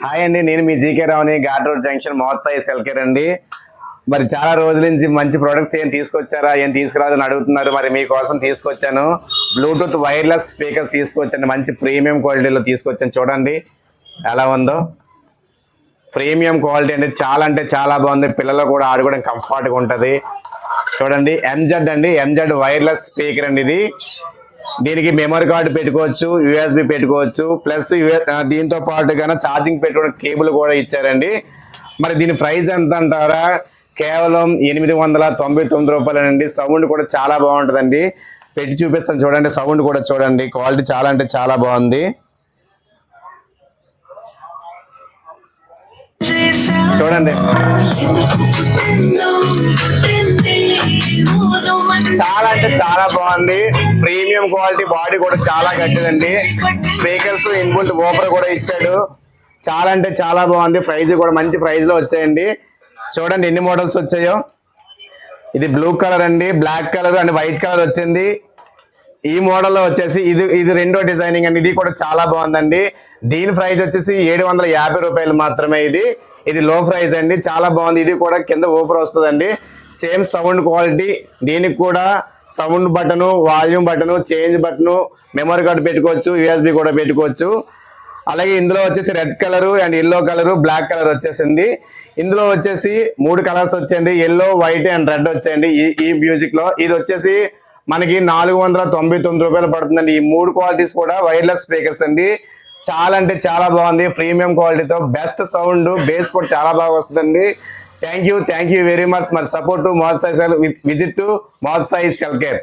Hi అండి, నేను మీ జీకే రావుని, ghat road junction mouth Sai cell care అండి. మరి చాలా రోజుల నుంచి మంచి ప్రొడక్ట్స్ ఏం తీసుకొచ్చారా, ఏం తీసుకురాదని అడుగుతున్నారు. మరి మీకోసం తీసుకొచ్చాను. బ్లూటూత్ వైర్లెస్ స్పీకర్స్ తీసుకొచ్చాను. మంచి ప్రీమియం క్వాలిటీలో తీసుకొచ్చాను. చూడండి ఎలా ఉందో. ప్రీమియం క్వాలిటీ అండి, అంటే చాలా బాగుంది. పిల్లలు కూడా ఆడుకోవడం కంఫర్ట్గా ఉంటుంది. చూడండి ఎంజెడ్ అండి, ఎంజెడ్ వైర్లెస్ స్పీకర్ అండి ఇది. దీనికి మెమరీ కార్డు పెట్టుకోవచ్చు, యూఎస్బి పెట్టుకోవచ్చు, ప్లస్ దీంతో పాటుగా ఛార్జింగ్ పెట్టుకోవడం కేబుల్ కూడా ఇచ్చారండి. మరి దీని ప్రైస్ ఎంత అంటారా? కేవలం 899 రూపాయలండి. సౌండ్ కూడా చాలా బాగుంటుందండి. పెట్టి చూపిస్తాను చూడండి. సౌండ్ కూడా చూడండి, క్వాలిటీ చాలా అంటే చాలా బాగుంది. చూడండి చాలా అంటే చాలా బాగుంది. ప్రీమియం క్వాలిటీ, బాడీ కూడా చాలా గట్టిదండి. స్పీకర్స్ ఇన్బుల్ట్ వూఫర్ కూడా ఇచ్చాడు. చాలా అంటే చాలా బాగుంది. ప్రైజ్ కూడా మంచి ప్రైజ్ లో వచ్చాయండి. చూడండి ఎన్ని మోడల్స్ వచ్చాయో. ఇది బ్లూ కలర్ అండి, black colour and white colour వచ్చింది. ఈ మోడల్లో వచ్చేసి ఇది రెండో డిజైనింగ్ అండి. ఇది కూడా చాలా బాగుందండి. దీని ప్రైస్ వచ్చేసి 750 రూపాయలు మాత్రమే. ఇది లో ప్రైస్ అండి, చాలా బాగుంది. ఇది కూడా కింద ఓఫర్ వస్తుందండి. Same sound quality. దీనికి కూడా sound button, volume button, change button, memory card పెట్టుకోవచ్చు, యూఎస్బి కూడా పెట్టుకోవచ్చు. అలాగే ఇందులో వచ్చేసి red colour and yellow colour, black colour వచ్చేసింది. ఇందులో వచ్చేసి 3 కలర్స్ వచ్చాయండి, ఎల్లో, వైట్ అండ్ రెడ్ వచ్చాయండి. ఈ మ్యూజిక్ లో ఇది వచ్చేసి మనకి 499 రూపాయలు పడుతుందండి. ఈ 3 క్వాలిటీస్ కూడా వైర్లెస్ స్పీకర్స్ అండి. చాలా అంటే చాలా బాగుంది. ప్రీమియం క్వాలిటీతో బెస్ట్ సౌండ్, బేస్ కూడా చాలా బాగా వస్తుందండి. Thank you very much. మరి support to mouth Sai, visit to mouth Sai సెల్కేర్.